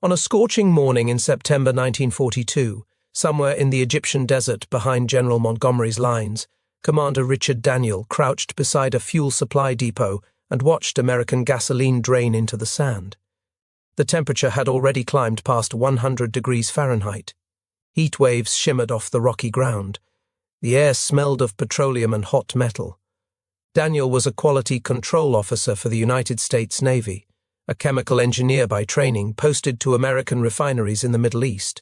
On a scorching morning in September 1942, somewhere in the Egyptian desert behind General Montgomery's lines, Commander Richard Daniel crouched beside a fuel supply depot and watched American gasoline drain into the sand. The temperature had already climbed past 100 degrees Fahrenheit. Heat waves shimmered off the rocky ground. The air smelled of petroleum and hot metal. Daniel was a quality control officer for the United States Navy, a chemical engineer by training posted to American refineries in the Middle East.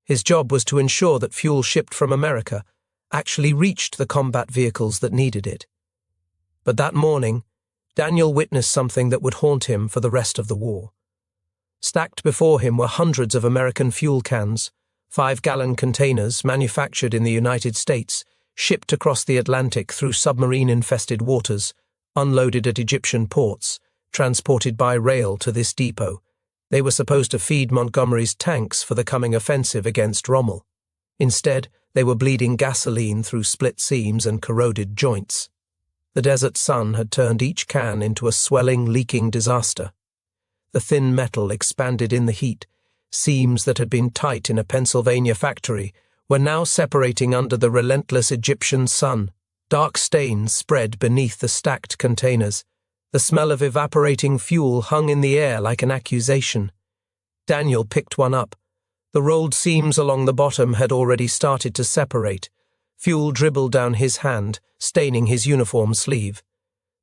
His job was to ensure that fuel shipped from America actually reached the combat vehicles that needed it. But that morning, Daniel witnessed something that would haunt him for the rest of the war. Stacked before him were hundreds of American fuel cans, 5-gallon containers manufactured in the United States, shipped across the Atlantic through submarine-infested waters, unloaded at Egyptian ports, transported by rail to this depot. They were supposed to feed Montgomery's tanks for the coming offensive against Rommel. Instead, they were bleeding gasoline through split seams and corroded joints. The desert sun had turned each can into a swelling, leaking disaster. The thin metal expanded in the heat. Seams that had been tight in a Pennsylvania factory were now separating under the relentless Egyptian sun. Dark stains spread beneath the stacked containers. The smell of evaporating fuel hung in the air like an accusation. Daniel picked one up. The rolled seams along the bottom had already started to separate. Fuel dribbled down his hand, staining his uniform sleeve.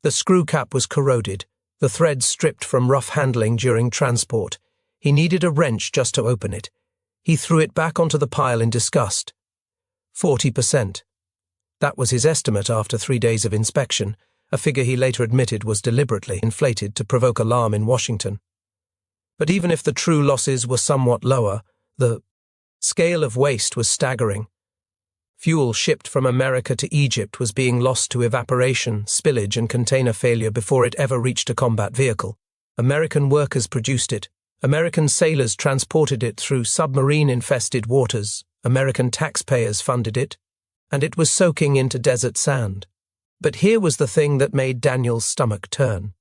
The screw cap was corroded, the threads stripped from rough handling during transport. He needed a wrench just to open it. He threw it back onto the pile in disgust. 40%. That was his estimate after 3 days of inspection, a figure he later admitted was deliberately inflated to provoke alarm in Washington. But even if the true losses were somewhat lower, the scale of waste was staggering. Fuel shipped from America to Egypt was being lost to evaporation, spillage, and container failure before it ever reached a combat vehicle. American workers produced it. American sailors transported it through submarine-infested waters. American taxpayers funded it. And it was soaking into desert sand. But here was the thing that made Daniel's stomach turn.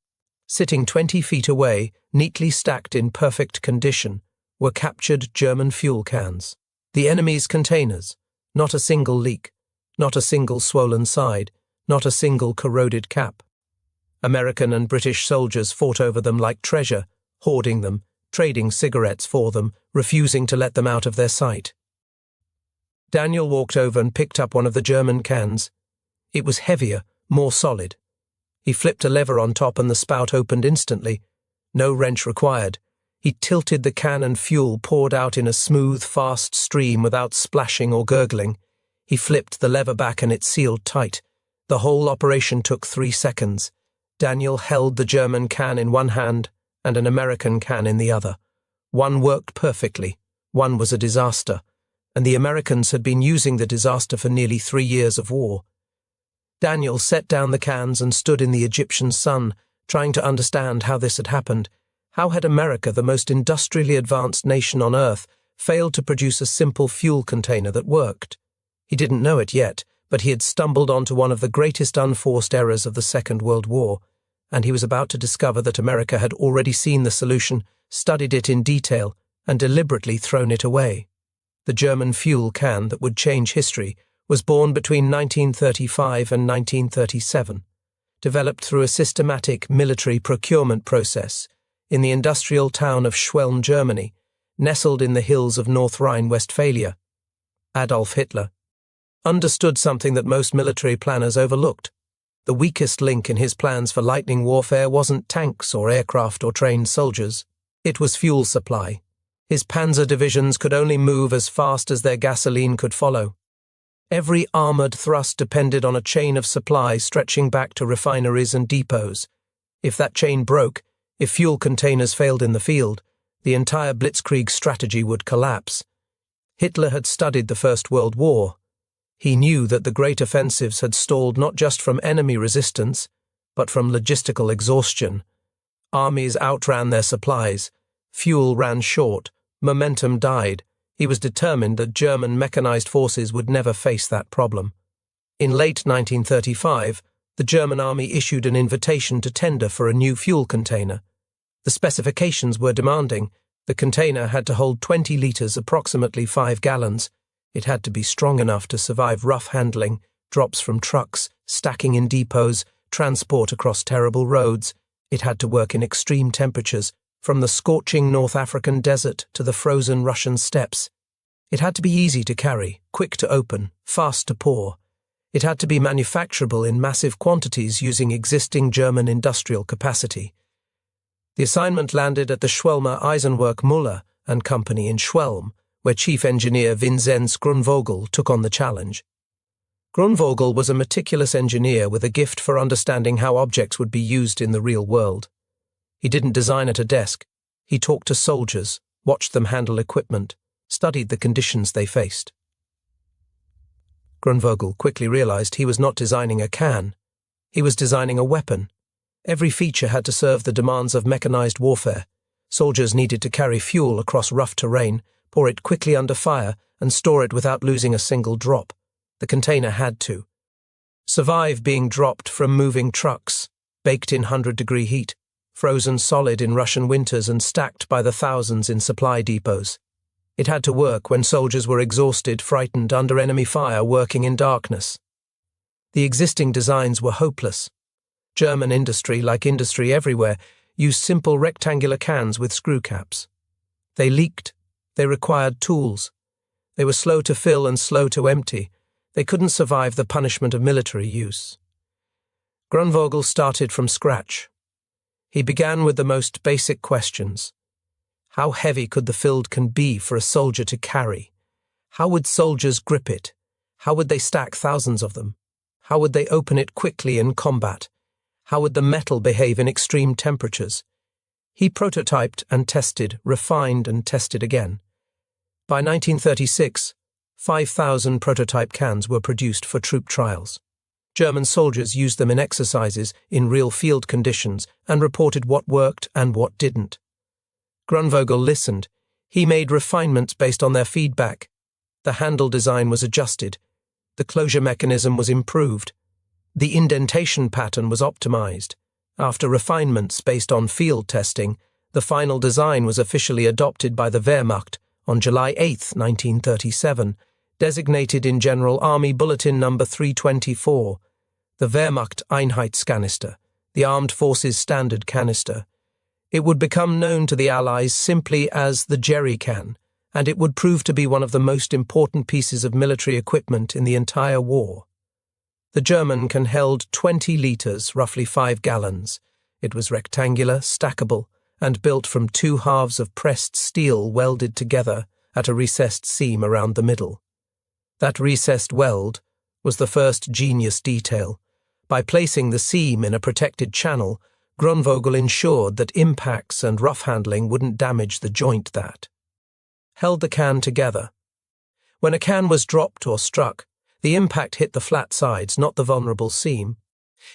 Sitting 20 feet away, neatly stacked in perfect condition, were captured German fuel cans. The enemy's containers. Not a single leak. Not a single swollen side. Not a single corroded cap. American and British soldiers fought over them like treasure, hoarding them, trading cigarettes for them, refusing to let them out of their sight. Daniel walked over and picked up one of the German cans. It was heavier, more solid. He flipped a lever on top and the spout opened instantly. No wrench required. He tilted the can and fuel poured out in a smooth, fast stream without splashing or gurgling. He flipped the lever back and it sealed tight. The whole operation took 3 seconds. Daniel held the German can in one hand and an American can in the other. One worked perfectly. One was a disaster. And the Americans had been using the disaster for nearly 3 years of war. Daniel set down the cans and stood in the Egyptian sun, trying to understand how this had happened. How had America, the most industrially advanced nation on Earth, failed to produce a simple fuel container that worked? He didn't know it yet, but he had stumbled onto one of the greatest unforced errors of the Second World War, and he was about to discover that America had already seen the solution, studied it in detail, and deliberately thrown it away. The German fuel can that would change history was born between 1935 and 1937, developed through a systematic military procurement process in the industrial town of Schwelm, Germany, nestled in the hills of North Rhine-Westphalia. Adolf Hitler understood something that most military planners overlooked. The weakest link in his plans for lightning warfare wasn't tanks or aircraft or trained soldiers. It was fuel supply. His panzer divisions could only move as fast as their gasoline could follow. Every armoured thrust depended on a chain of supply stretching back to refineries and depots. If that chain broke, if fuel containers failed in the field, the entire blitzkrieg strategy would collapse. Hitler had studied the First World War. He knew that the great offensives had stalled not just from enemy resistance, but from logistical exhaustion. Armies outran their supplies. Fuel ran short. Momentum died. He was determined that German mechanized forces would never face that problem. In late 1935, the German army issued an invitation to tender for a new fuel container. The specifications were demanding: The container had to hold 20 litres, approximately 5 gallons. It had to be strong enough to survive rough handling, drops from trucks, stacking in depots, transport across terrible roads. It had to work in extreme temperatures, from the scorching North African desert to the frozen Russian steppes. It had to be easy to carry, quick to open, fast to pour. It had to be manufacturable in massive quantities using existing German industrial capacity. The assignment landed at the Schwelmer Eisenwerk Müller and Company in Schwelm, where chief engineer Vinzenz Grunvogel took on the challenge. Grunvogel was a meticulous engineer with a gift for understanding how objects would be used in the real world. He didn't design at a desk. He talked to soldiers, watched them handle equipment, studied the conditions they faced. Grunvogel quickly realized he was not designing a can. He was designing a weapon. Every feature had to serve the demands of mechanized warfare. Soldiers needed to carry fuel across rough terrain, pour it quickly under fire, and store it without losing a single drop. The container had to survive being dropped from moving trucks, baked in 100-degree heat, frozen solid in Russian winters and stacked by the thousands in supply depots. It had to work when soldiers were exhausted, frightened, under enemy fire, working in darkness. The existing designs were hopeless. German industry, like industry everywhere, used simple rectangular cans with screw caps. They leaked. They required tools. They were slow to fill and slow to empty. They couldn't survive the punishment of military use. Grunvogel started from scratch. He began with the most basic questions. How heavy could the filled can be for a soldier to carry? How would soldiers grip it? How would they stack thousands of them? How would they open it quickly in combat? How would the metal behave in extreme temperatures? He prototyped and tested, refined and tested again. By 1936, 5,000 prototype cans were produced for troop trials. German soldiers used them in exercises in real field conditions and reported what worked and what didn't. Grunvogel listened. He made refinements based on their feedback. The handle design was adjusted. The closure mechanism was improved. The indentation pattern was optimized. After refinements based on field testing, the final design was officially adopted by the Wehrmacht on July 8, 1937, designated in General Army Bulletin No. 324, the Wehrmacht Einheitskanister, the Armed Forces Standard Canister. It would become known to the Allies simply as the Jerry Can, and it would prove to be one of the most important pieces of military equipment in the entire war. The German can held 20 litres, roughly 5 gallons. It was rectangular, stackable, and built from 2 halves of pressed steel welded together at a recessed seam around the middle. That recessed weld was the first genius detail. By placing the seam in a protected channel, Grunvogel ensured that impacts and rough handling wouldn't damage the joint that held the can together. When a can was dropped or struck, the impact hit the flat sides, not the vulnerable seam.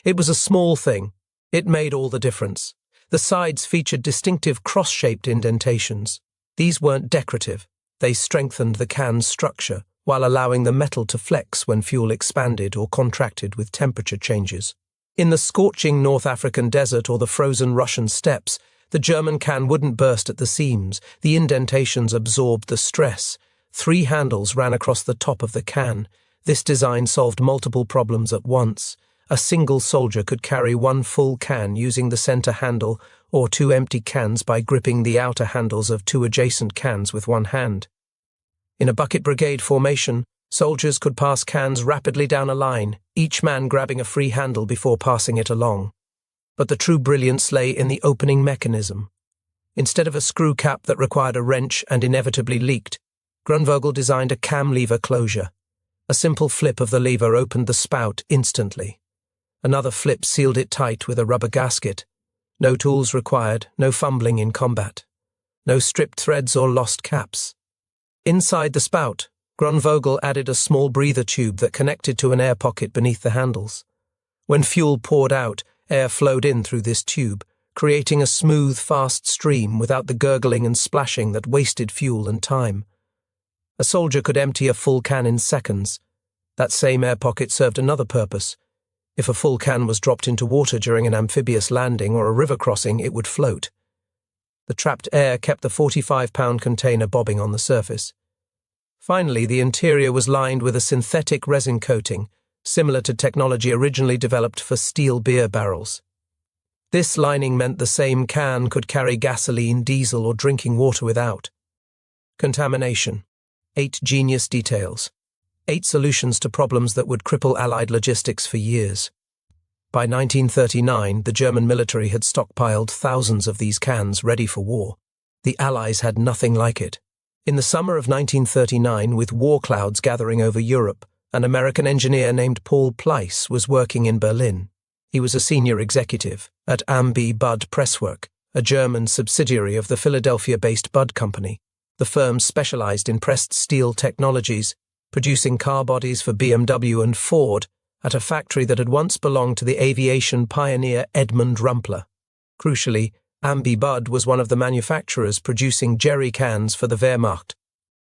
It was a small thing. It made all the difference. The sides featured distinctive cross-shaped indentations. These weren't decorative. They strengthened the can's structure while allowing the metal to flex when fuel expanded or contracted with temperature changes. In the scorching North African desert or the frozen Russian steppes, the German can wouldn't burst at the seams. The indentations absorbed the stress. 3 handles ran across the top of the can. This design solved multiple problems at once. A single soldier could carry 1 full can using the center handle or 2 empty cans by gripping the outer handles of 2 adjacent cans with 1 hand. In a bucket brigade formation, soldiers could pass cans rapidly down a line, each man grabbing a free handle before passing it along. But the true brilliance lay in the opening mechanism. Instead of a screw cap that required a wrench and inevitably leaked, Grunvogel designed a cam lever closure. A simple flip of the lever opened the spout instantly. Another flip sealed it tight with a rubber gasket. No tools required, no fumbling in combat. No stripped threads or lost caps. Inside the spout, Grunvogel added a small breather tube that connected to an air pocket beneath the handles. When fuel poured out, air flowed in through this tube, creating a smooth, fast stream without the gurgling and splashing that wasted fuel and time. A soldier could empty a full can in seconds. That same air pocket served another purpose. If a full can was dropped into water during an amphibious landing or a river crossing, it would float. The trapped air kept the 45-pound container bobbing on the surface. Finally, the interior was lined with a synthetic resin coating, similar to technology originally developed for steel beer barrels. This lining meant the same can could carry gasoline, diesel, or drinking water without. Contamination. 8 genius details. 8 solutions to problems that would cripple Allied logistics for years. By 1939, the German military had stockpiled thousands of these cans ready for war. The Allies had nothing like it. In the summer of 1939, with war clouds gathering over Europe, an American engineer named Paul Pleiss was working in Berlin. He was a senior executive at Ambi Budd Presswork, a German subsidiary of the Philadelphia-based Budd Company. The firm specialized in pressed steel technologies, producing car bodies for BMW and Ford at a factory that had once belonged to the aviation pioneer Edmund Rumpler. Crucially, Ambi Budd was one of the manufacturers producing jerry cans for the Wehrmacht.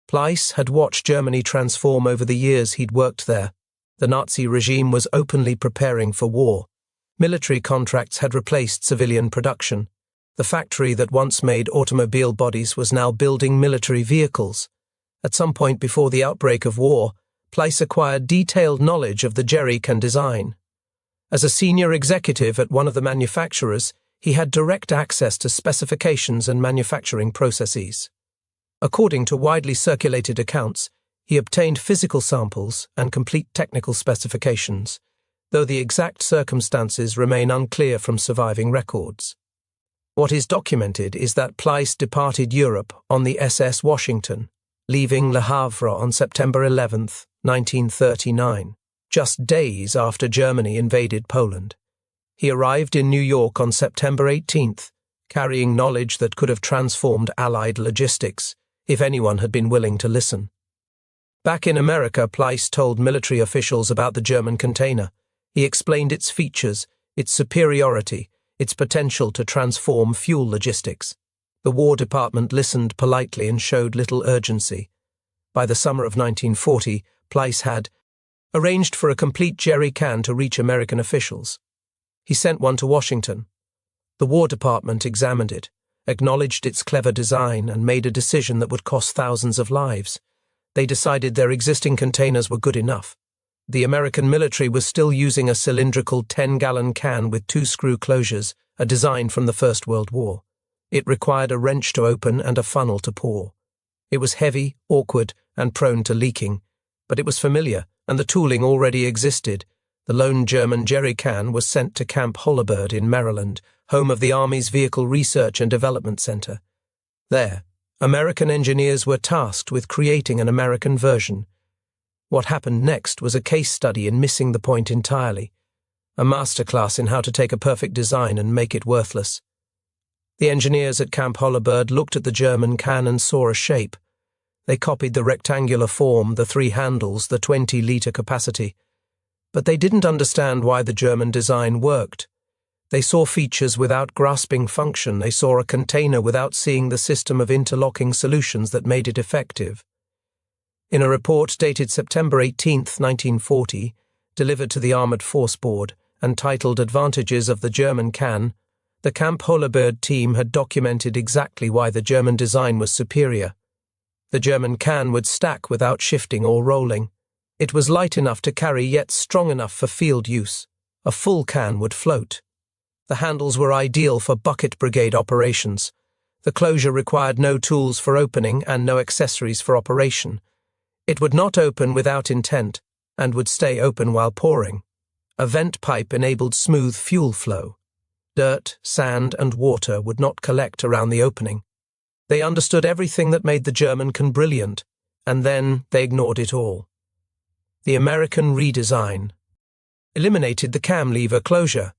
Pleiss had watched Germany transform over the years he'd worked there. The Nazi regime was openly preparing for war. Military contracts had replaced civilian production. The factory that once made automobile bodies was now building military vehicles. At some point before the outbreak of war, Pleiss acquired detailed knowledge of the jerry can design. As a senior executive at one of the manufacturers, he had direct access to specifications and manufacturing processes. According to widely circulated accounts, he obtained physical samples and complete technical specifications, though the exact circumstances remain unclear from surviving records. What is documented is that Pleiss departed Europe on the SS Washington, leaving Le Havre on September 11, 1939, just days after Germany invaded Poland. He arrived in New York on September 18th, carrying knowledge that could have transformed Allied logistics, if anyone had been willing to listen. Back in America, Pleiss told military officials about the German container. He explained its features, its superiority, its potential to transform fuel logistics. The War Department listened politely and showed little urgency. By the summer of 1940, Pleiss had arranged for a complete jerry can to reach American officials. He sent one to Washington. The War Department examined it, acknowledged its clever design, and made a decision that would cost thousands of lives. They decided their existing containers were good enough. The American military was still using a cylindrical 10-gallon can with 2 screw closures, a design from the First World War. It required a wrench to open and a funnel to pour. It was heavy, awkward, and prone to leaking, but it was familiar, and the tooling already existed. The lone German jerry can was sent to Camp Holabird in Maryland, home of the Army's Vehicle Research and Development Center. There, American engineers were tasked with creating an American version. What happened next was a case study in missing the point entirely, a masterclass in how to take a perfect design and make it worthless. The engineers at Camp Holabird looked at the German can and saw a shape. They copied the rectangular form, the 3 handles, the 20-liter capacity. But they didn't understand why the German design worked. They saw features without grasping function. They saw a container without seeing the system of interlocking solutions that made it effective. In a report dated September 18, 1940, delivered to the Armored Force Board and titled Advantages of the German Can, the Camp Holabird team had documented exactly why the German design was superior. The German can would stack without shifting or rolling. It was light enough to carry yet strong enough for field use. A full can would float. The handles were ideal for bucket brigade operations. The closure required no tools for opening and no accessories for operation. It would not open without intent and would stay open while pouring. A vent pipe enabled smooth fuel flow. Dirt, sand, and water would not collect around the opening. They understood everything that made the German can brilliant, and then they ignored it all. The American redesign eliminated the cam lever closure.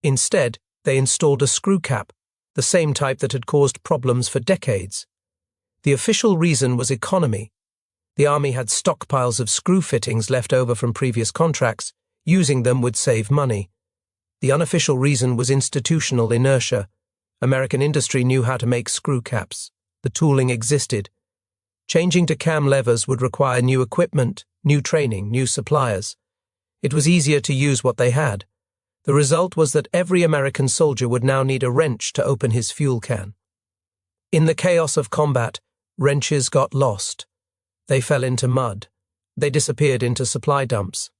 Instead, they installed a screw cap, the same type that had caused problems for decades. The official reason was economy. The Army had stockpiles of screw fittings left over from previous contracts. Using them would save money. The unofficial reason was institutional inertia. American industry knew how to make screw caps. The tooling existed. Changing to cam levers would require new equipment, new training, new suppliers. It was easier to use what they had. The result was that every American soldier would now need a wrench to open his fuel can. In the chaos of combat, wrenches got lost. They fell into mud. They disappeared into supply dumps.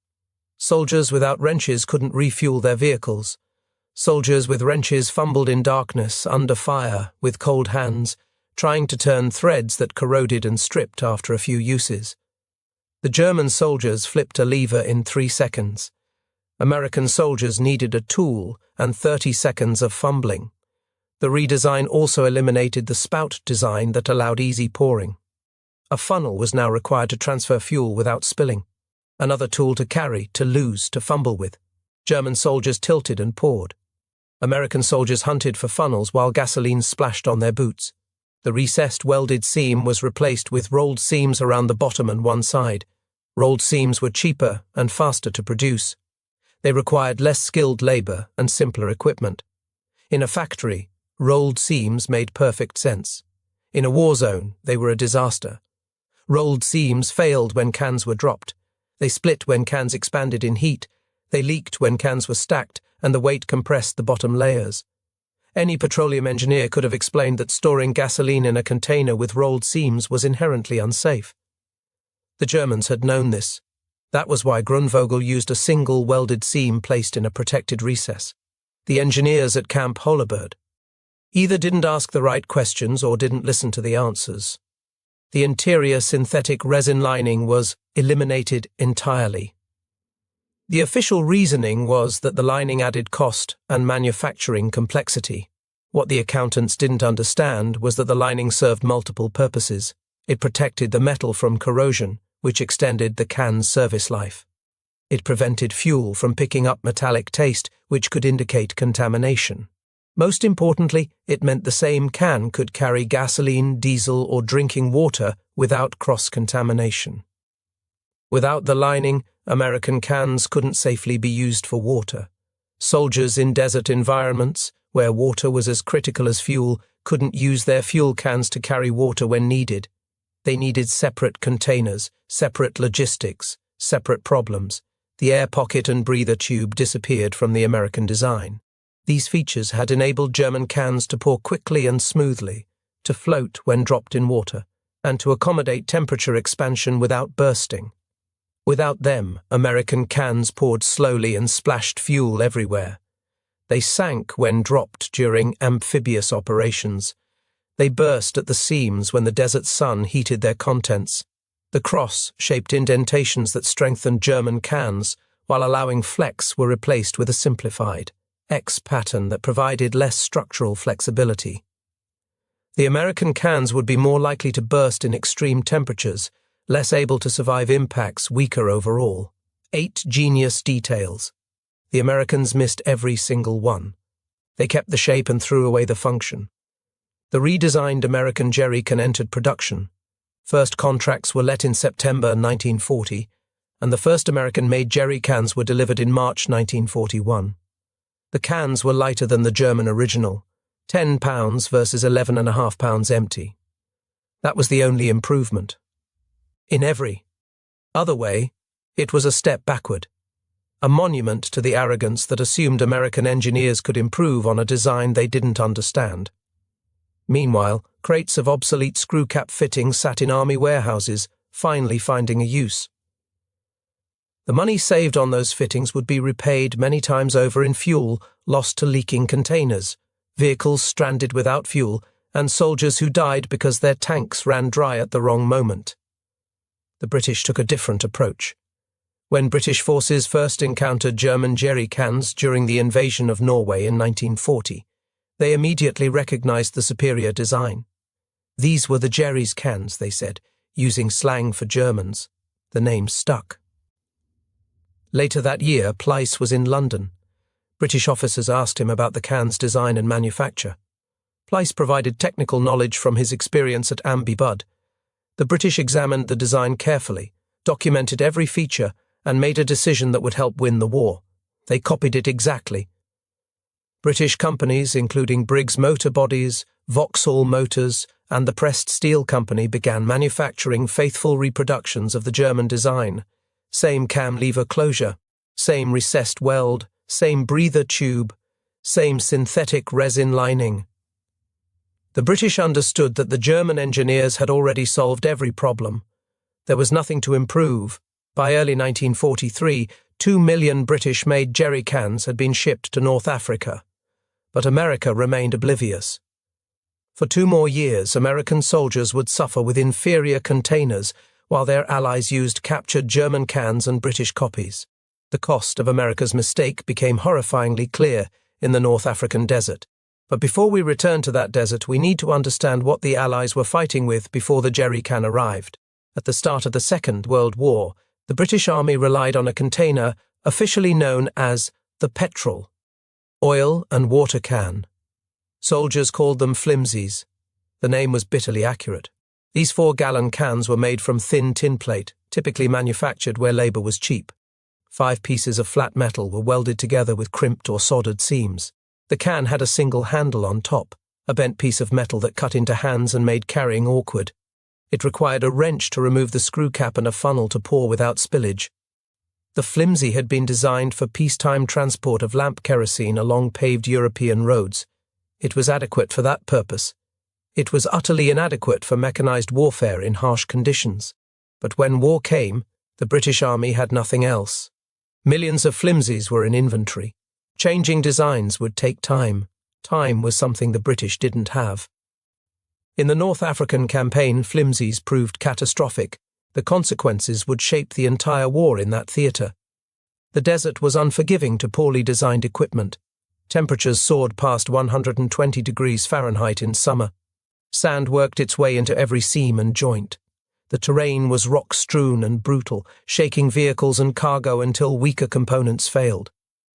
Soldiers without wrenches couldn't refuel their vehicles. Soldiers with wrenches fumbled in darkness, under fire, with cold hands, trying to turn threads that corroded and stripped after a few uses. The German soldiers flipped a lever in 3 seconds. American soldiers needed a tool and 30 seconds of fumbling. The redesign also eliminated the spout design that allowed easy pouring. A funnel was now required to transfer fuel without spilling. Another tool to carry, to lose, to fumble with. German soldiers tilted and poured. American soldiers hunted for funnels while gasoline splashed on their boots. The recessed welded seam was replaced with rolled seams around the bottom and one side. Rolled seams were cheaper and faster to produce. They required less skilled labor and simpler equipment. In a factory, rolled seams made perfect sense. In a war zone, they were a disaster. Rolled seams failed when cans were dropped. They split when cans expanded in heat. They leaked when cans were stacked, and the weight compressed the bottom layers. Any petroleum engineer could have explained that storing gasoline in a container with rolled seams was inherently unsafe. The Germans had known this. That was why Grunvogel used a single welded seam placed in a protected recess. The engineers at Camp Holabird either didn't ask the right questions or didn't listen to the answers. The interior synthetic resin lining was eliminated entirely. The official reasoning was that the lining added cost and manufacturing complexity. What the accountants didn't understand was that the lining served multiple purposes. It protected the metal from corrosion, which extended the can's service life. It prevented fuel from picking up metallic taste, which could indicate contamination. Most importantly, it meant the same can could carry gasoline, diesel, or drinking water without cross-contamination. Without the lining, American cans couldn't safely be used for water. Soldiers in desert environments, where water was as critical as fuel, couldn't use their fuel cans to carry water when needed. They needed separate containers, separate logistics, separate problems. The air pocket and breather tube disappeared from the American design. These features had enabled German cans to pour quickly and smoothly, to float when dropped in water, and to accommodate temperature expansion without bursting. Without them, American cans poured slowly and splashed fuel everywhere. They sank when dropped during amphibious operations. They burst at the seams when the desert sun heated their contents. The cross-shaped indentations that strengthened German cans, while allowing flex, were replaced with a simplified X pattern that provided less structural flexibility. The American cans would be more likely to burst in extreme temperatures, less able to survive impacts, weaker overall. 8 genius details. The Americans missed every single one. They kept the shape and threw away the function. The redesigned American jerry can entered production. First contracts were let in September 1940, and the first American-made jerry cans were delivered in March 1941. The cans were lighter than the German original, 10 pounds versus 11.5 pounds empty. That was the only improvement. In every other way, it was a step backward, a monument to the arrogance that assumed American engineers could improve on a design they didn't understand. Meanwhile, crates of obsolete screw-cap fittings sat in army warehouses, finally finding a use. The money saved on those fittings would be repaid many times over in fuel lost to leaking containers, vehicles stranded without fuel, and soldiers who died because their tanks ran dry at the wrong moment. The British took a different approach. When British forces first encountered German jerry cans during the invasion of Norway in 1940, they immediately recognized the superior design. These were the Jerry's cans, they said, using slang for Germans. The name stuck. Later that year, Pleiss was in London. British officers asked him about the can's design and manufacture. Pleiss provided technical knowledge from his experience at Amby Budd. The British examined the design carefully, documented every feature, and made a decision that would help win the war. They copied it exactly. British companies, including Briggs Motor Bodies, Vauxhall Motors, and the Pressed Steel Company, began manufacturing faithful reproductions of the German design. Same cam lever closure, same recessed weld, same breather tube, same synthetic resin lining. The British understood that the German engineers had already solved every problem. There was nothing to improve. By early 1943, 2 million British-made jerry cans had been shipped to North Africa. But America remained oblivious. For 2 more years, American soldiers would suffer with inferior containers while their allies used captured German cans and British copies. The cost of America's mistake became horrifyingly clear in the North African desert. But before we return to that desert, we need to understand what the Allies were fighting with before the jerry can arrived. At the start of the Second World War, the British Army relied on a container officially known as the petrol, oil and water can. Soldiers called them flimsies. The name was bitterly accurate. These 4-gallon cans were made from thin tin plate, typically manufactured where labour was cheap. 5 pieces of flat metal were welded together with crimped or soldered seams. The can had a single handle on top, a bent piece of metal that cut into hands and made carrying awkward. It required a wrench to remove the screw cap and a funnel to pour without spillage. The flimsy had been designed for peacetime transport of lamp kerosene along paved European roads. It was adequate for that purpose. It was utterly inadequate for mechanized warfare in harsh conditions. But when war came, the British Army had nothing else. Millions of flimsies were in inventory. Changing designs would take time. Time was something the British didn't have. In the North African campaign, flimsies proved catastrophic. The consequences would shape the entire war in that theatre. The desert was unforgiving to poorly designed equipment. Temperatures soared past 120 degrees Fahrenheit in summer. Sand worked its way into every seam and joint. The terrain was rock-strewn and brutal, shaking vehicles and cargo until weaker components failed.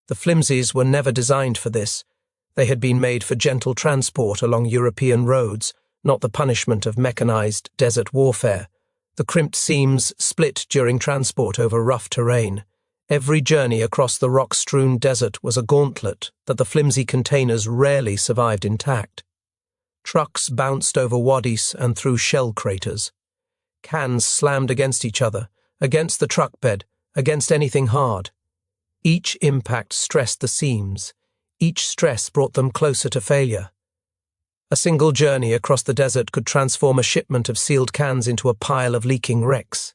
The flimsies were never designed for this. They had been made for gentle transport along European roads, not the punishment of mechanized desert warfare. The crimped seams split during transport over rough terrain. Every journey across the rock-strewn desert was a gauntlet that the flimsy containers rarely survived intact. Trucks bounced over wadis and through shell craters. Cans slammed against each other, against the truck bed, against anything hard. Each impact stressed the seams. Each stress brought them closer to failure. A single journey across the desert could transform a shipment of sealed cans into a pile of leaking wrecks.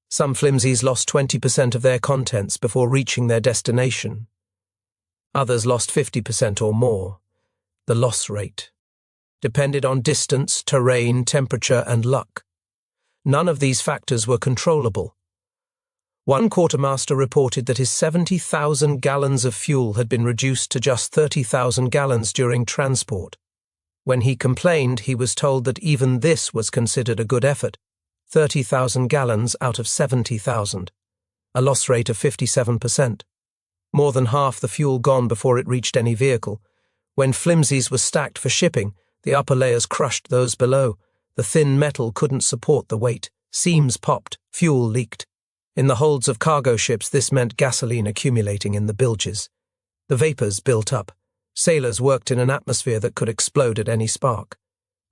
Some flimsies lost 20% of their contents before reaching their destination. Others lost 50% or more. The loss rate depended on distance, terrain, temperature, and luck. None of these factors were controllable. One quartermaster reported that his 70,000 gallons of fuel had been reduced to just 30,000 gallons during transport. When he complained, he was told that even this was considered a good effort, 30,000 gallons out of 70,000, a loss rate of 57%. More than half the fuel gone before it reached any vehicle. When flimsies were stacked for shipping, the upper layers crushed those below. The thin metal couldn't support the weight. Seams popped, fuel leaked. In the holds of cargo ships, this meant gasoline accumulating in the bilges. The vapors built up. Sailors worked in an atmosphere that could explode at any spark.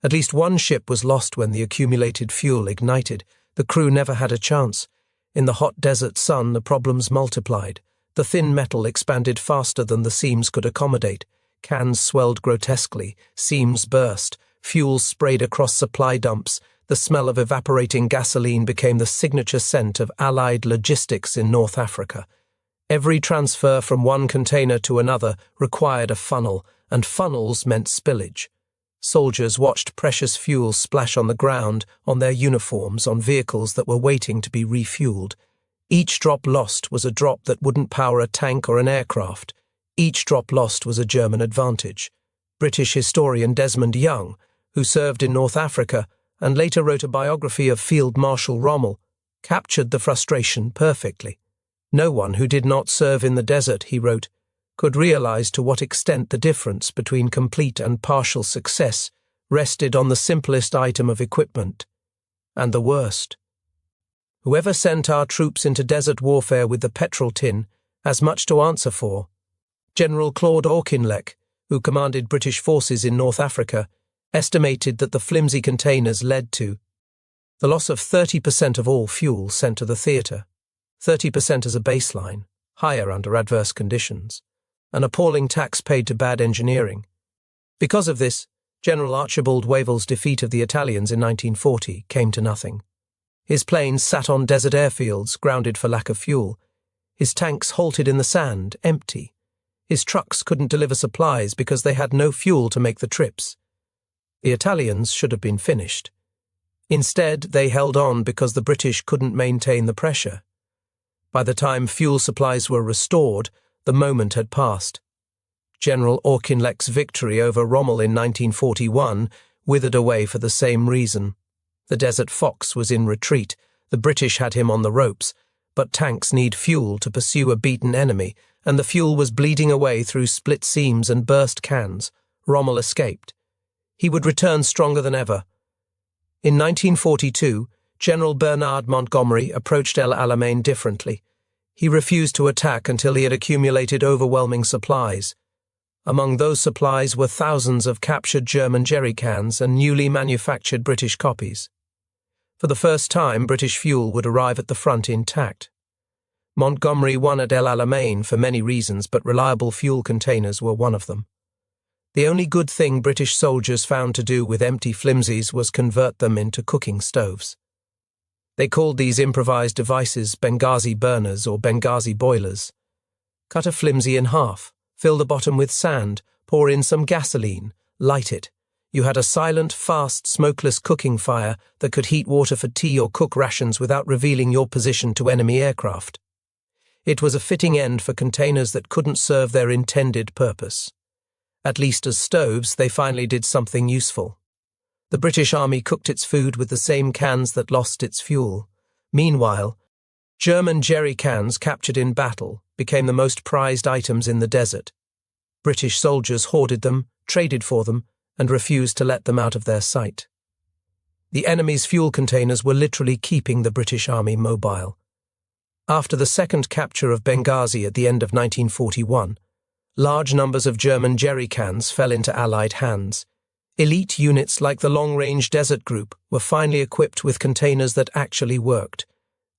At least one ship was lost when the accumulated fuel ignited. The crew never had a chance. In the hot desert sun, the problems multiplied. The thin metal expanded faster than the seams could accommodate. Cans swelled grotesquely. Seams burst. Fuel sprayed across supply dumps. The smell of evaporating gasoline became the signature scent of Allied logistics in North Africa. Every transfer from one container to another required a funnel, and funnels meant spillage. Soldiers watched precious fuel splash on the ground, on their uniforms, on vehicles that were waiting to be refueled. Each drop lost was a drop that wouldn't power a tank or an aircraft. Each drop lost was a German advantage. British historian Desmond Young, who served in North Africa and later wrote a biography of Field Marshal Rommel, captured the frustration perfectly. No one who did not serve in the desert, he wrote, could realize to what extent the difference between complete and partial success rested on the simplest item of equipment. And the worst. Whoever sent our troops into desert warfare with the petrol tin has much to answer for. General Claude Auchinleck, who commanded British forces in North Africa, estimated that the flimsy containers led to the loss of 30% of all fuel sent to the theatre, 30% as a baseline, higher under adverse conditions, an appalling tax paid to bad engineering. Because of this, General Archibald Wavell's defeat of the Italians in 1940 came to nothing. His planes sat on desert airfields, grounded for lack of fuel. His tanks halted in the sand, empty. His trucks couldn't deliver supplies because they had no fuel to make the trips. The Italians should have been finished. Instead, they held on because the British couldn't maintain the pressure. By the time fuel supplies were restored, the moment had passed. General Auchinleck's victory over Rommel in 1941 withered away for the same reason. The Desert Fox was in retreat, the British had him on the ropes, but tanks need fuel to pursue a beaten enemy, and the fuel was bleeding away through split seams and burst cans. Rommel escaped. He would return stronger than ever. In 1942, General Bernard Montgomery approached El Alamein differently. He refused to attack until he had accumulated overwhelming supplies. Among those supplies were thousands of captured German jerrycans and newly manufactured British copies. For the first time, British fuel would arrive at the front intact. Montgomery won at El Alamein for many reasons, but reliable fuel containers were one of them. The only good thing British soldiers found to do with empty flimsies was convert them into cooking stoves. They called these improvised devices Benghazi burners or Benghazi boilers. Cut a flimsy in half, fill the bottom with sand, pour in some gasoline, light it. You had a silent, fast, smokeless cooking fire that could heat water for tea or cook rations without revealing your position to enemy aircraft. It was a fitting end for containers that couldn't serve their intended purpose. At least as stoves, they finally did something useful. The British Army cooked its food with the same cans that lost its fuel. Meanwhile, German jerry cans captured in battle became the most prized items in the desert. British soldiers hoarded them, traded for them, and refused to let them out of their sight. The enemy's fuel containers were literally keeping the British Army mobile. After the second capture of Benghazi at the end of 1941, large numbers of German jerrycans fell into Allied hands. Elite units like the Long-Range Desert Group were finally equipped with containers that actually worked.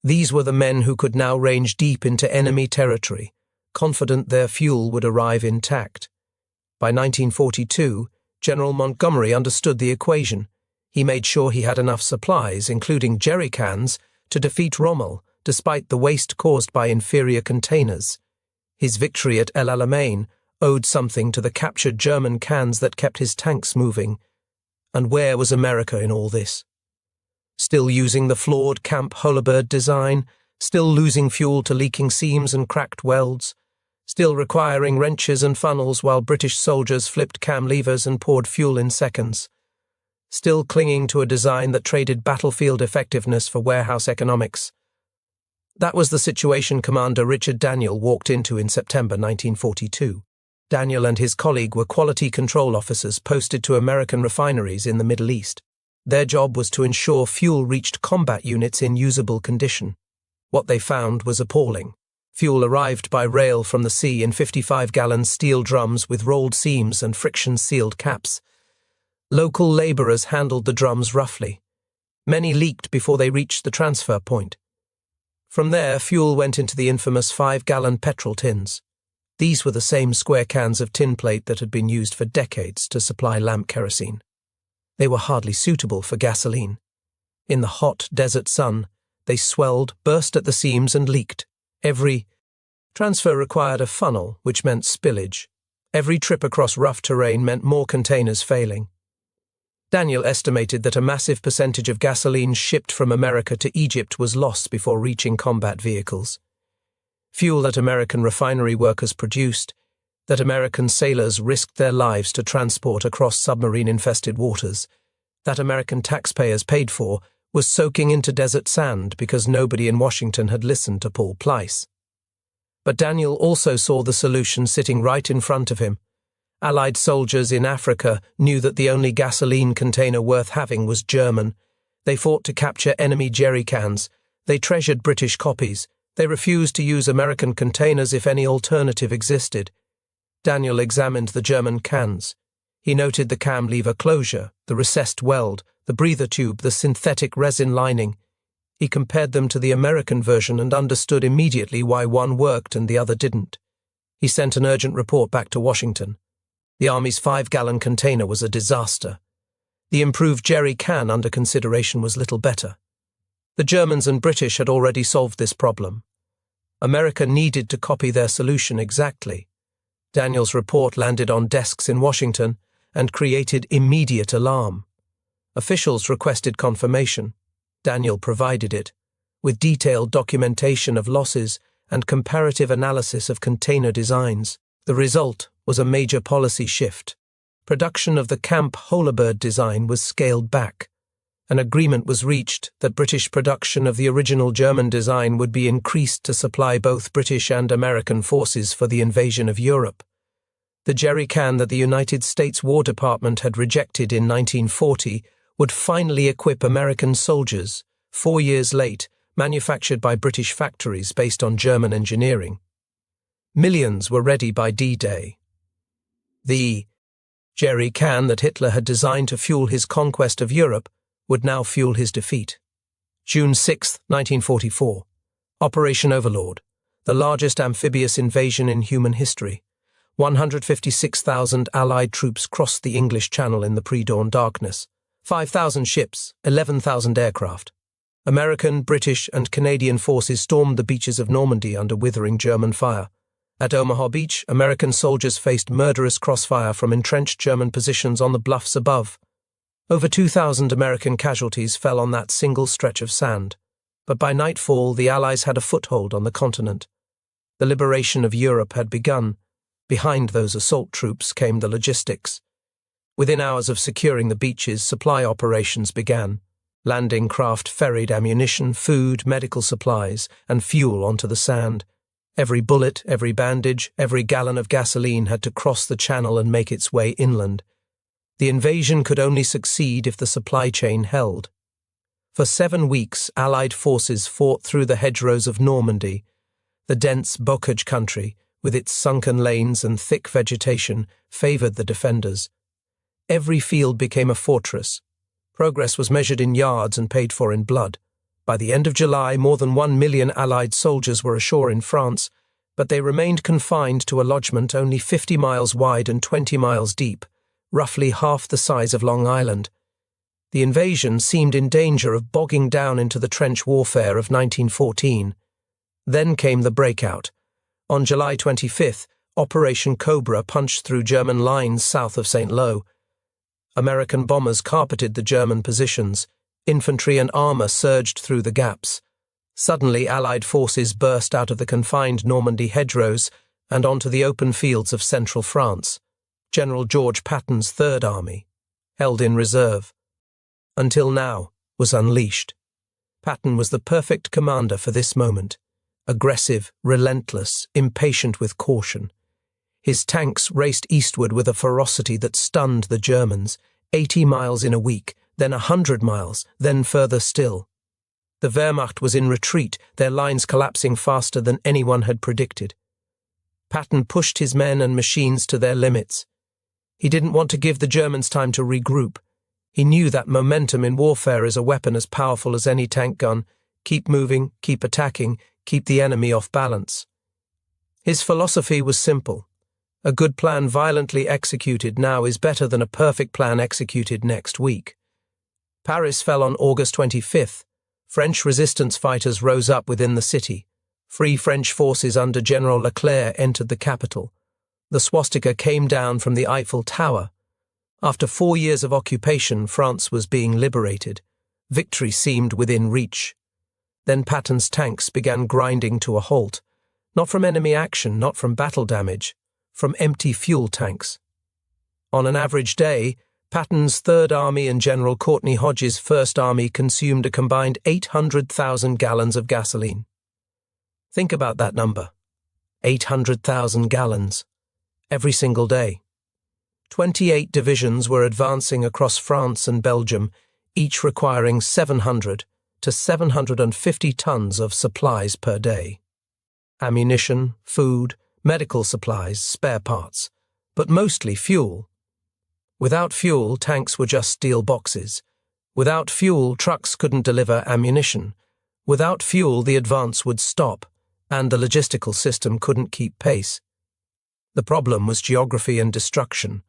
These were the men who could now range deep into enemy territory, confident their fuel would arrive intact. By 1942, General Montgomery understood the equation. He made sure he had enough supplies, including jerrycans, to defeat Rommel, despite the waste caused by inferior containers. His victory at El Alamein owed something to the captured German cans that kept his tanks moving. And where was America in all this? Still using the flawed Camp Holabird design, still losing fuel to leaking seams and cracked welds, still requiring wrenches and funnels while British soldiers flipped cam levers and poured fuel in seconds, still clinging to a design that traded battlefield effectiveness for warehouse economics. That was the situation Commander Richard Daniel walked into in September 1942. Daniel and his colleague were quality control officers posted to American refineries in the Middle East. Their job was to ensure fuel reached combat units in usable condition. What they found was appalling. Fuel arrived by rail from the sea in 55-gallon steel drums with rolled seams and friction-sealed caps. Local labourers handled the drums roughly. Many leaked before they reached the transfer point. From there, fuel went into the infamous 5-gallon petrol tins. These were the same square cans of tin plate that had been used for decades to supply lamp kerosene. They were hardly suitable for gasoline. In the hot desert sun, they swelled, burst at the seams, and leaked. Every transfer required a funnel, which meant spillage. Every trip across rough terrain meant more containers failing. Daniel estimated that a massive percentage of gasoline shipped from America to Egypt was lost before reaching combat vehicles. Fuel that American refinery workers produced, that American sailors risked their lives to transport across submarine-infested waters, that American taxpayers paid for, was soaking into desert sand because nobody in Washington had listened to Paul Pleiss. But Daniel also saw the solution sitting right in front of him. Allied soldiers in Africa knew that the only gasoline container worth having was German. They fought to capture enemy jerrycans. They treasured British copies. They refused to use American containers if any alternative existed. Daniel examined the German cans. He noted the cam lever closure, the recessed weld, the breather tube, the synthetic resin lining. He compared them to the American version and understood immediately why one worked and the other didn't. He sent an urgent report back to Washington. The Army's 5-gallon container was a disaster. The improved jerry can under consideration was little better. The Germans and British had already solved this problem. America needed to copy their solution exactly. Daniel's report landed on desks in Washington and created immediate alarm. Officials requested confirmation. Daniel provided it, with detailed documentation of losses and comparative analysis of container designs. The result was a major policy shift. Production of the Camp Holabird design was scaled back. An agreement was reached that British production of the original German design would be increased to supply both British and American forces for the invasion of Europe. The jerry can that the United States War Department had rejected in 1940 would finally equip American soldiers, 4 years late, manufactured by British factories based on German engineering. Millions were ready by D-Day. The jerry can that Hitler had designed to fuel his conquest of Europe would now fuel his defeat. June 6, 1944. Operation Overlord, the largest amphibious invasion in human history. 156,000 Allied troops crossed the English Channel in the pre-dawn darkness. 5,000 ships, 11,000 aircraft. American, British, and Canadian forces stormed the beaches of Normandy under withering German fire. At Omaha Beach, American soldiers faced murderous crossfire from entrenched German positions on the bluffs above. Over 2,000 American casualties fell on that single stretch of sand. But by nightfall, the Allies had a foothold on the continent. The liberation of Europe had begun. Behind those assault troops came the logistics. Within hours of securing the beaches, supply operations began. Landing craft ferried ammunition, food, medical supplies, and fuel onto the sand. Every bullet, every bandage, every gallon of gasoline had to cross the channel and make its way inland. The invasion could only succeed if the supply chain held. For 7 weeks, Allied forces fought through the hedgerows of Normandy. The dense bocage country, with its sunken lanes and thick vegetation, favoured the defenders. Every field became a fortress. Progress was measured in yards and paid for in blood. By the end of July, more than 1 million Allied soldiers were ashore in France, but they remained confined to a lodgment only 50 miles wide and 20 miles deep, roughly half the size of Long Island. The invasion seemed in danger of bogging down into the trench warfare of 1914. Then came the breakout. On July 25th, Operation Cobra punched through German lines south of St. Lo. American bombers carpeted the German positions. Infantry and armour surged through the gaps. Suddenly, Allied forces burst out of the confined Normandy hedgerows and onto the open fields of central France. General George Patton's Third Army, held in reserve, until now, was unleashed. Patton was the perfect commander for this moment. Aggressive, relentless, impatient with caution. His tanks raced eastward with a ferocity that stunned the Germans, 80 miles in a week, then 100 miles, then further still. The Wehrmacht was in retreat, their lines collapsing faster than anyone had predicted. Patton pushed his men and machines to their limits. He didn't want to give the Germans time to regroup. He knew that momentum in warfare is a weapon as powerful as any tank gun. Keep moving, keep attacking, keep the enemy off balance. His philosophy was simple. A good plan violently executed now is better than a perfect plan executed next week. Paris fell on August 25th. French resistance fighters rose up within the city. Free French forces under General Leclerc entered the capital. The swastika came down from the Eiffel Tower. After 4 years of occupation, France was being liberated. Victory seemed within reach. Then Patton's tanks began grinding to a halt. Not from enemy action, not from battle damage, from empty fuel tanks. On an average day, Patton's Third Army and General Courtney Hodges' First Army consumed a combined 800,000 gallons of gasoline. Think about that number. 800,000 gallons. Every single day. 28 divisions were advancing across France and Belgium, each requiring 700 to 750 tons of supplies per day. Ammunition, food, medical supplies, spare parts, but mostly fuel. Without fuel, tanks were just steel boxes. Without fuel, trucks couldn't deliver ammunition. Without fuel, the advance would stop, and the logistical system couldn't keep pace. The problem was geography and destruction.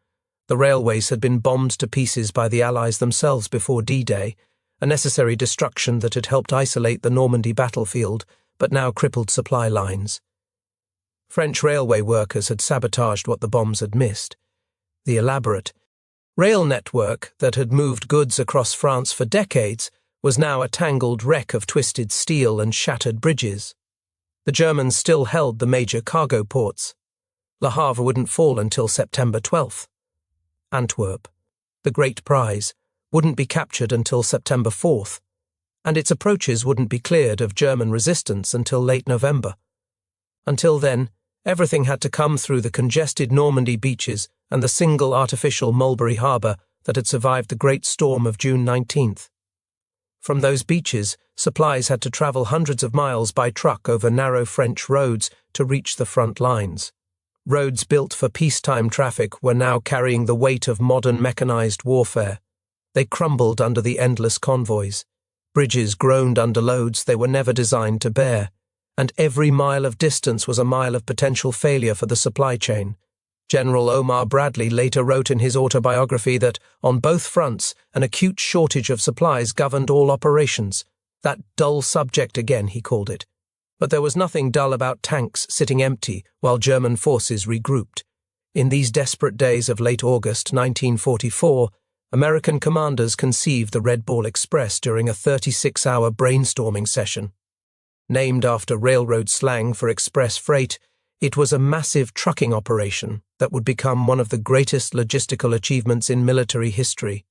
The railways had been bombed to pieces by the Allies themselves before D-Day, a necessary destruction that had helped isolate the Normandy battlefield, but now crippled supply lines. French railway workers had sabotaged what the bombs had missed. The elaborate rail network that had moved goods across France for decades was now a tangled wreck of twisted steel and shattered bridges. The Germans still held the major cargo ports. Le Havre wouldn't fall until September 12th. Antwerp, the great prize, wouldn't be captured until September 4th, and its approaches wouldn't be cleared of German resistance until late November. Until then, everything had to come through the congested Normandy beaches and the single artificial Mulberry Harbour that had survived the great storm of June 19th. From those beaches, supplies had to travel hundreds of miles by truck over narrow French roads to reach the front lines. Roads built for peacetime traffic were now carrying the weight of modern mechanized warfare. They crumbled under the endless convoys. Bridges groaned under loads they were never designed to bear, and every mile of distance was a mile of potential failure for the supply chain. General Omar Bradley later wrote in his autobiography that, on both fronts, an acute shortage of supplies governed all operations. That dull subject again, he called it. But there was nothing dull about tanks sitting empty while German forces regrouped. In these desperate days of late August 1944, American commanders conceived the Red Ball Express during a 36-hour brainstorming session. Named after railroad slang for express freight, it was a massive trucking operation that would become one of the greatest logistical achievements in military history.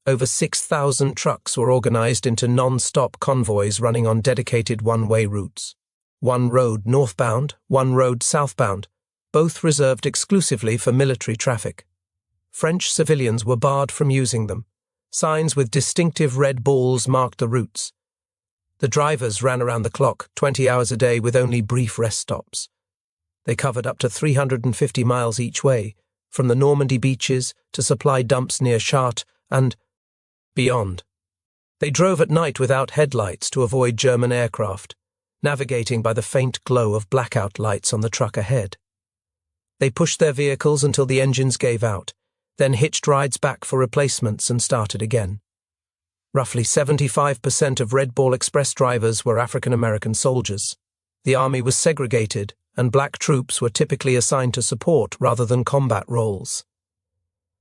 Over 6,000 trucks were organized into non-stop convoys running on dedicated one-way routes. One road northbound, one road southbound, both reserved exclusively for military traffic. French civilians were barred from using them. Signs with distinctive red balls marked the routes. The drivers ran around the clock, 20 hours a day with only brief rest stops. They covered up to 350 miles each way, from the Normandy beaches to supply dumps near Chartres and beyond. They drove at night without headlights to avoid German aircraft, navigating by the faint glow of blackout lights on the truck ahead. They pushed their vehicles until the engines gave out, then hitched rides back for replacements and started again. Roughly 75% of Red Ball Express drivers were African American soldiers. The army was segregated, and black troops were typically assigned to support rather than combat roles.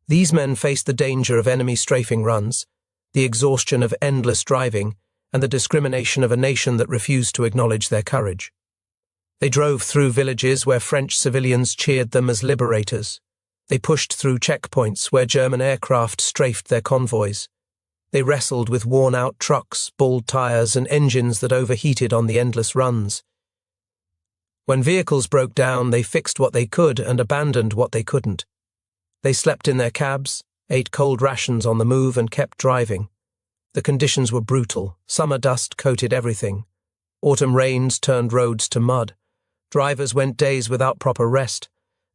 These men faced the danger of enemy strafing runs, the exhaustion of endless driving, and the discrimination of a nation that refused to acknowledge their courage. They drove through villages where French civilians cheered them as liberators. They pushed through checkpoints where German aircraft strafed their convoys. They wrestled with worn-out trucks, bald tires, and engines that overheated on the endless runs. When vehicles broke down, they fixed what they could and abandoned what they couldn't. They slept in their cabs, ate cold rations on the move, and kept driving. The conditions were brutal. Summer dust coated everything. Autumn rains turned roads to mud. Drivers went days without proper rest.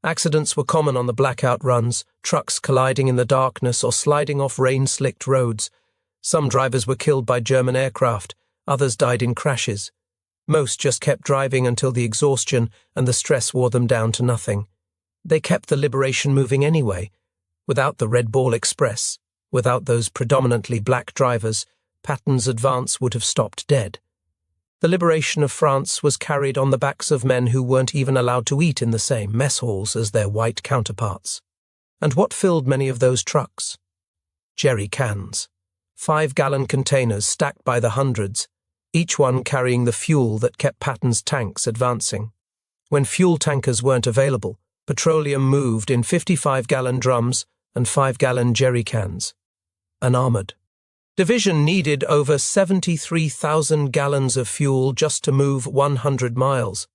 Accidents were common on the blackout runs, trucks colliding in the darkness or sliding off rain-slicked roads. Some drivers were killed by German aircraft, others died in crashes. Most just kept driving until the exhaustion and the stress wore them down to nothing. They kept the liberation moving anyway. Without the Red Ball Express, without those predominantly black drivers, Patton's advance would have stopped dead. The liberation of France was carried on the backs of men who weren't even allowed to eat in the same mess halls as their white counterparts. And what filled many of those trucks? Jerry cans. 5-gallon containers stacked by the hundreds, each one carrying the fuel that kept Patton's tanks advancing. When fuel tankers weren't available, petroleum moved in 55-gallon drums and 5-gallon jerry cans. An armoured division needed over 73,000 gallons of fuel just to move 100 miles.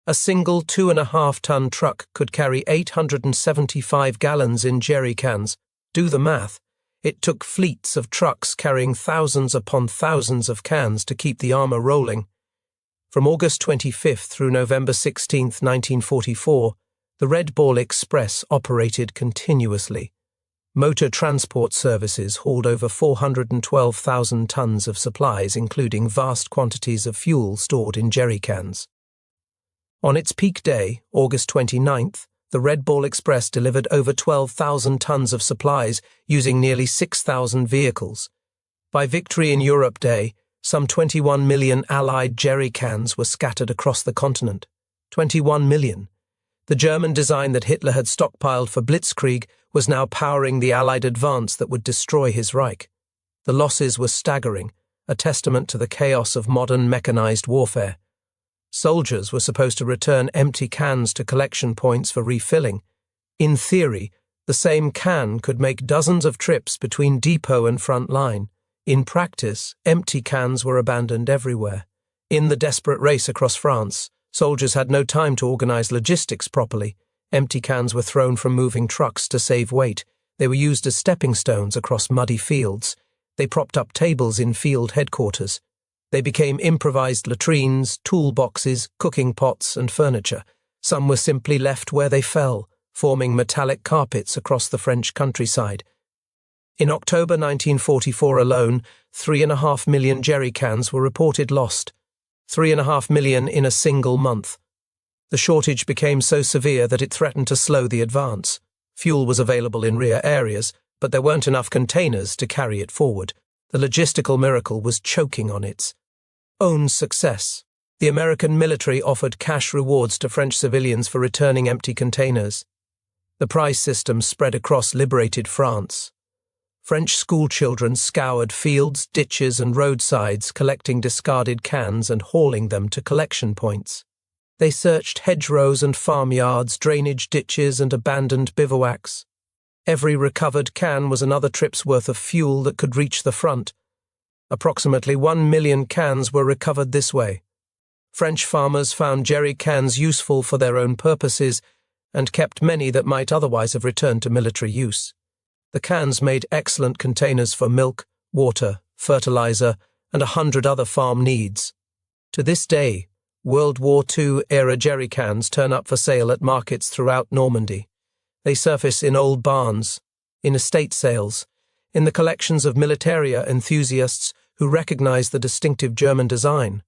A single 2.5-ton truck could carry 875 gallons in jerry cans. Do the math. It took fleets of trucks carrying thousands upon thousands of cans to keep the armour rolling. From August 25th through November 16, 1944, the Red Ball Express operated continuously. Motor transport services hauled over 412,000 tons of supplies, including vast quantities of fuel stored in jerry cans. On its peak day, August 29th, the Red Ball Express delivered over 12,000 tons of supplies using nearly 6,000 vehicles. By Victory in Europe Day, some 21 million Allied jerry cans were scattered across the continent. 21 million. The German design that Hitler had stockpiled for Blitzkrieg was now powering the Allied advance that would destroy his Reich. The losses were staggering, a testament to the chaos of modern mechanized warfare. Soldiers were supposed to return empty cans to collection points for refilling. In theory, the same can could make dozens of trips between depot and front line. In practice, empty cans were abandoned everywhere. In the desperate race across France, soldiers had no time to organize logistics properly. Empty cans were thrown from moving trucks to save weight. They were used as stepping stones across muddy fields. They propped up tables in field headquarters. They became improvised latrines, toolboxes, cooking pots, and furniture. Some were simply left where they fell, forming metallic carpets across the French countryside. In October 1944 alone, 3.5 million jerry cans were reported lost. 3.5 million in a single month. The shortage became so severe that it threatened to slow the advance. Fuel was available in rear areas, but there weren't enough containers to carry it forward. The logistical miracle was choking on its own success. The American military offered cash rewards to French civilians for returning empty containers. The prize system spread across liberated France. French schoolchildren scoured fields, ditches, and roadsides, collecting discarded cans and hauling them to collection points. They searched hedgerows and farmyards, drainage ditches, and abandoned bivouacs. Every recovered can was another trip's worth of fuel that could reach the front. Approximately 1 million cans were recovered this way. French farmers found jerry cans useful for their own purposes and kept many that might otherwise have returned to military use. The cans made excellent containers for milk, water, fertilizer, and 100 other farm needs. To this day, World War II-era jerry cans turn up for sale at markets throughout Normandy. They surface in old barns, in estate sales, in the collections of militaria enthusiasts who recognize the distinctive German design.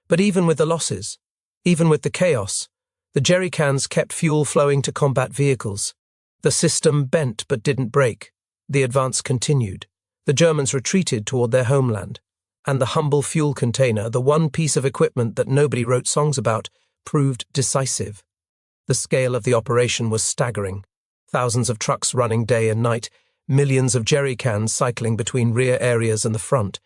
But even with the losses, even with the chaos, the jerry cans kept fuel flowing to combat vehicles. The system bent but didn't break. The advance continued. The Germans retreated toward their homeland. And the humble fuel container, the one piece of equipment that nobody wrote songs about, proved decisive. The scale of the operation was staggering. Thousands of trucks running day and night, millions of jerry cans cycling between rear areas and the front.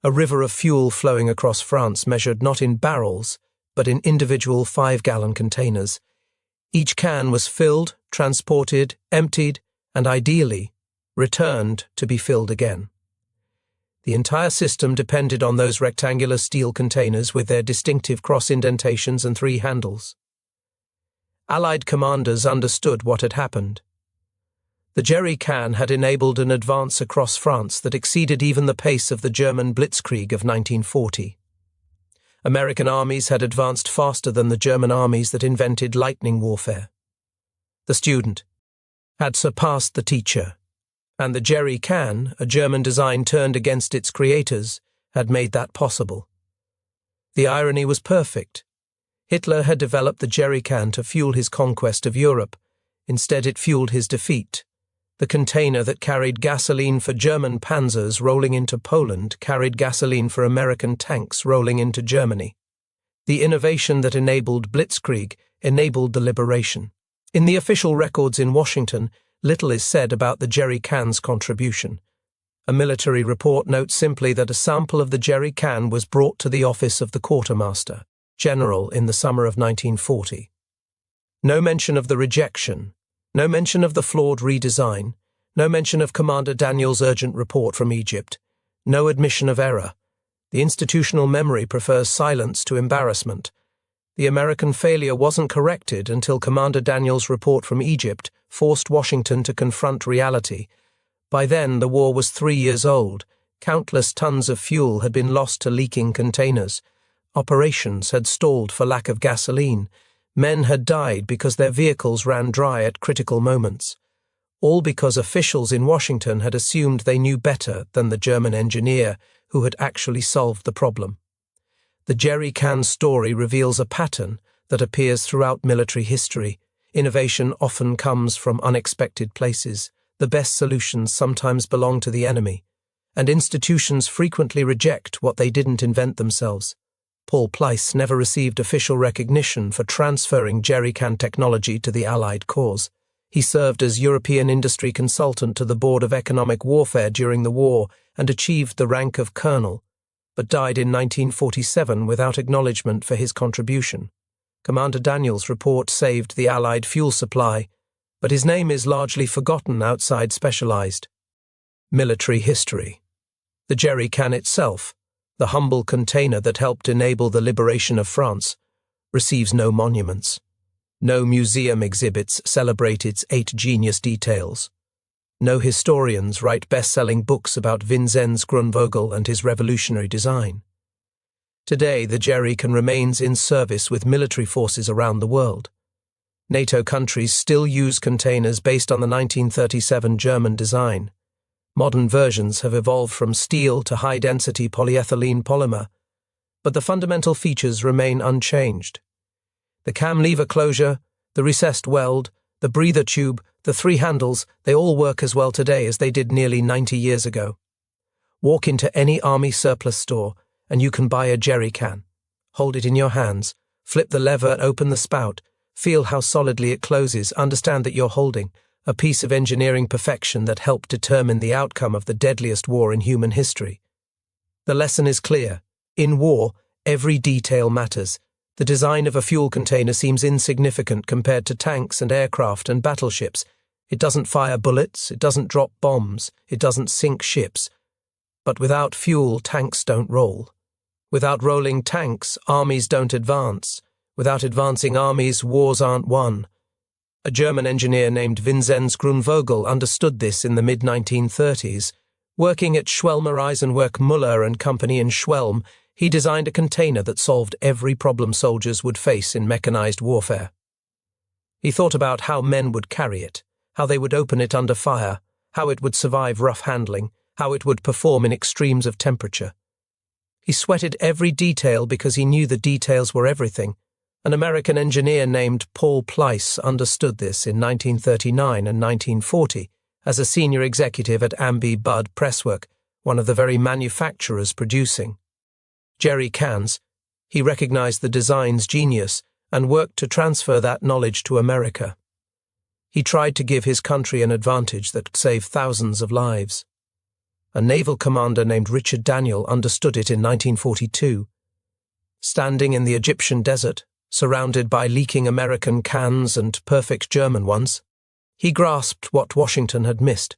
A river of fuel flowing across France measured not in barrels, but in individual 5-gallon containers. Each can was filled, transported, emptied, and ideally, returned to be filled again. The entire system depended on those rectangular steel containers with their distinctive cross indentations and 3 handles. Allied commanders understood what had happened. The jerry can had enabled an advance across France that exceeded even the pace of the German Blitzkrieg of 1940. American armies had advanced faster than the German armies that invented lightning warfare. The student had surpassed the teacher, and the jerry can, a German design turned against its creators, had made that possible. The irony was perfect. Hitler had developed the jerry can to fuel his conquest of Europe. Instead, it fueled his defeat. The container that carried gasoline for German panzers rolling into Poland carried gasoline for American tanks rolling into Germany. The innovation that enabled Blitzkrieg enabled the liberation. In the official records in Washington, little is said about the jerry can's contribution. A military report notes simply that a sample of the jerry can was brought to the office of the quartermaster general in the summer of 1940. No mention of the rejection, no mention of the flawed redesign, no mention of Commander Daniel's urgent report from Egypt, no admission of error. The institutional memory prefers silence to embarrassment. The American failure wasn't corrected until Commander Daniel's report from Egypt forced Washington to confront reality. By then, the war was 3 years old. Countless tons of fuel had been lost to leaking containers. Operations had stalled for lack of gasoline. Men had died because their vehicles ran dry at critical moments. All because officials in Washington had assumed they knew better than the German engineer who had actually solved the problem. The jerry can story reveals a pattern that appears throughout military history. Innovation often comes from unexpected places. The best solutions sometimes belong to the enemy, and institutions frequently reject what they didn't invent themselves. Paul Pleiss never received official recognition for transferring jerrycan technology to the Allied cause. He served as European industry consultant to the Board of Economic Warfare during the war and achieved the rank of colonel, but died in 1947 without acknowledgement for his contribution. Commander Daniels' report saved the Allied fuel supply, but his name is largely forgotten outside specialized military history. The jerrycan itself, the humble container that helped enable the liberation of France, receives no monuments. No museum exhibits celebrate its 8 genius details. No historians write best-selling books about Vinzenz Grunvogel and his revolutionary design. Today, the jerrycan remains in service with military forces around the world. NATO countries still use containers based on the 1937 German design. Modern versions have evolved from steel to high-density polyethylene polymer, but the fundamental features remain unchanged. The cam lever closure, the recessed weld, the breather tube, the 3 handles, they all work as well today as they did nearly 90 years ago. Walk into any army surplus store and you can buy a jerrycan. Hold it in your hands, flip the lever and open the spout, feel how solidly it closes, understand that you're holding a piece of engineering perfection that helped determine the outcome of the deadliest war in human history. The lesson is clear. In war, every detail matters. The design of a fuel container seems insignificant compared to tanks and aircraft and battleships. It doesn't fire bullets, it doesn't drop bombs, it doesn't sink ships. But without fuel, tanks don't roll. Without rolling tanks, armies don't advance. Without advancing armies, wars aren't won. A German engineer named Vinzenz Grunvogel understood this in the mid-1930s. Working at Schwelmer Eisenwerk Müller and Company in Schwelm, he designed a container that solved every problem soldiers would face in mechanized warfare. He thought about how men would carry it, how they would open it under fire, how it would survive rough handling, how it would perform in extremes of temperature. He sweated every detail because he knew the details were everything. An American engineer named Paul Pleiss understood this in 1939 and 1940 as a senior executive at Amby Budd Presswork, one of the very manufacturers producing jerrycans. He recognized the design's genius and worked to transfer that knowledge to America. He tried to give his country an advantage that could save thousands of lives. A naval commander named Richard Daniel understood it in 1942. Standing in the Egyptian desert, surrounded by leaking American cans and perfect German ones, he grasped what Washington had missed.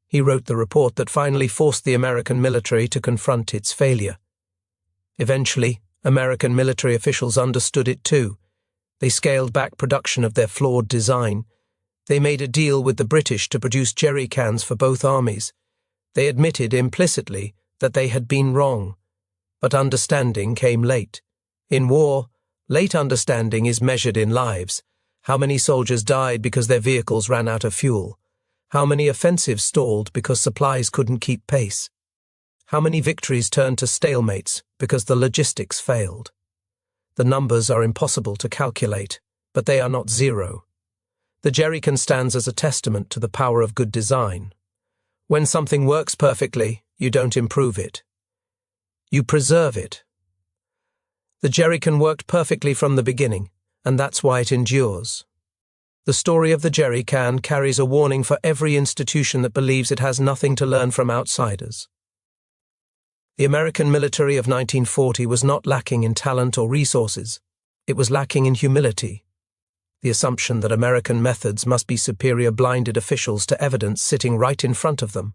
He wrote the report that finally forced the American military to confront its failure. Eventually, American military officials understood it too. They scaled back production of their flawed design. They made a deal with the British to produce jerrycans for both armies. They admitted implicitly that they had been wrong. But understanding came late. In war, late understanding is measured in lives. How many soldiers died because their vehicles ran out of fuel? How many offensives stalled because supplies couldn't keep pace? How many victories turned to stalemates because the logistics failed? The numbers are impossible to calculate, but they are not zero. The jerrycan stands as a testament to the power of good design. When something works perfectly, you don't improve it. You preserve it. The jerrycan worked perfectly from the beginning, and that's why it endures. The story of the jerrycan carries a warning for every institution that believes it has nothing to learn from outsiders. The American military of 1940 was not lacking in talent or resources. It was lacking in humility. The assumption that American methods must be superior blinded officials to evidence sitting right in front of them.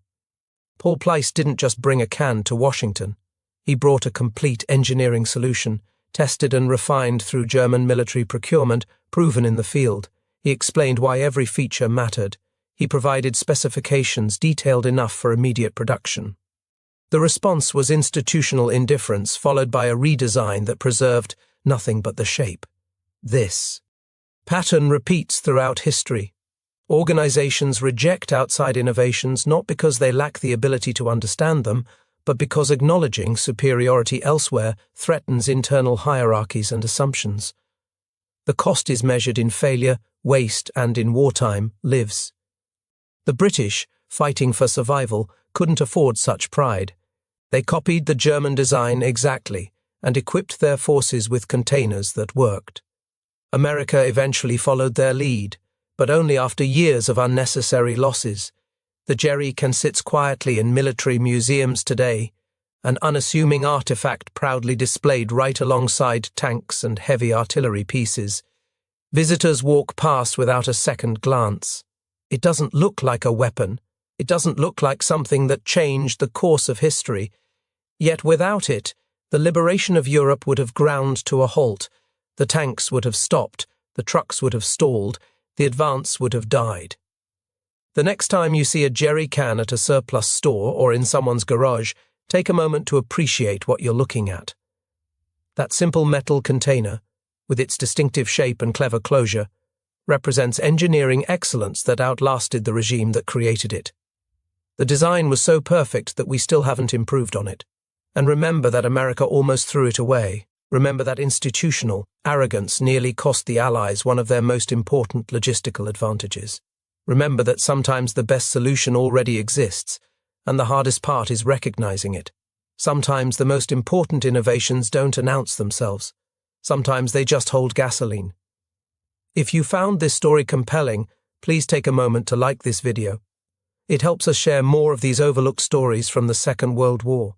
Paul Pleiss didn't just bring a can to Washington. He brought a complete engineering solution, tested and refined through German military procurement, proven in the field. He explained why every feature mattered. He provided specifications detailed enough for immediate production. The response was institutional indifference, followed by a redesign that preserved nothing but the shape. This pattern repeats throughout history. Organizations reject outside innovations not because they lack the ability to understand them, but because acknowledging superiority elsewhere threatens internal hierarchies and assumptions. The cost is measured in failure, waste, and in wartime, lives. The British, fighting for survival, couldn't afford such pride. They copied the German design exactly and equipped their forces with containers that worked. America eventually followed their lead, but only after years of unnecessary losses. The Jerry can sit quietly in military museums today, an unassuming artifact proudly displayed right alongside tanks and heavy artillery pieces. Visitors walk past without a second glance. It doesn't look like a weapon. It doesn't look like something that changed the course of history. Yet without it, the liberation of Europe would have ground to a halt. The tanks would have stopped, the trucks would have stalled, the advance would have died. The next time you see a jerry can at a surplus store or in someone's garage, take a moment to appreciate what you're looking at. That simple metal container, with its distinctive shape and clever closure, represents engineering excellence that outlasted the regime that created it. The design was so perfect that we still haven't improved on it. And remember that America almost threw it away. Remember that institutional arrogance nearly cost the Allies one of their most important logistical advantages. Remember that sometimes the best solution already exists, and the hardest part is recognizing it. Sometimes the most important innovations don't announce themselves. Sometimes they just hold gasoline. If you found this story compelling, please take a moment to like this video. It helps us share more of these overlooked stories from the Second World War.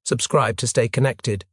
Subscribe to stay connected.